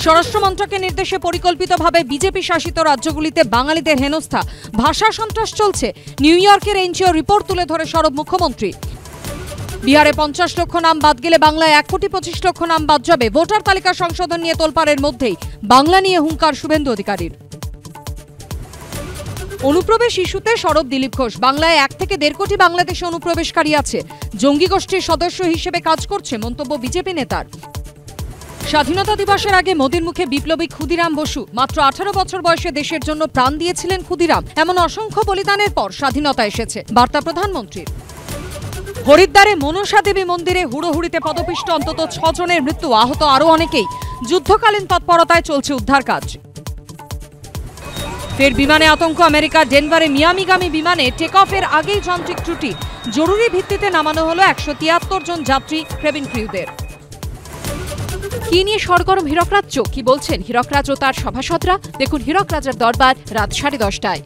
স্বরাষ্ট্র মন্ত্রকের নির্দেশে পরিকল্পিতভাবে বিজেপি শাসিত রাজ্যগুলিতে বাঙালিদের হেনস্থা, ভাষা সন্ত্রাস চলছে। নিউ ইয়র্কের এনজিও রিপোর্ট তুলে ধরে সরব মুখ্যমন্ত্রী। বিহারে 50 লক্ষ নাম বাদ গেলে বাংলায় 1,25 লক্ষ নাম বাদ যাবে। ভোটার তালিকা সংশোধন নিয়ে তোলপাড়ের মধ্যেই বাংলা নিয়ে হুঙ্কার শুভেন্দু অধিকারীর। অনুপ্রবেশ ইস্যুতে সরব দিলীপ ঘোষ। বাংলায় 1 থেকে 1.5 কোটি বাংলাদেশে অনুপ্রবেশকারী আছে, জঙ্গি গোষ্ঠীর সদস্য হিসেবে কাজ করছে মন্তব্য বিজেপি নেতার। স্বাধীনতা দিবসের আগে মোদির মুখে বিপ্লবী ক্ষুদিরাম বসু। মাত্র 18 বছর বয়সে দেশের জন্য প্রাণ দিয়েছিলেন ক্ষুদিরাম। এমন অসংখ্য বলিদানের পর স্বাধীনতা এসেছে, বার্তা প্রধানমন্ত্রীর। হরিদ্বারে মনসা দেবী মন্দিরে হুড়োহুড়িতে পদপিষ্ট অন্তত 6 জনের মৃত্যু, আহত আরও অনেকেই। যুদ্ধকালীন তৎপরতায় চলছে উদ্ধার কাজ। ফের বিমানে আতঙ্ক। আমেরিকা ডেনভারে মিয়ামিগামী বিমানে টেক অফের আগেই যান্ত্রিক ত্রুটি। জরুরি ভিত্তিতে নামানো হলো 173 জন যাত্রী কেবিন ক্রিউদের। কি নিয়ে সরগরম হীরক রাজ্য, কি বলছেন হীরক রাজ ও তার সভাসদরা? দেখুন হীরক রাজার দরবার রাত 10:30টায়।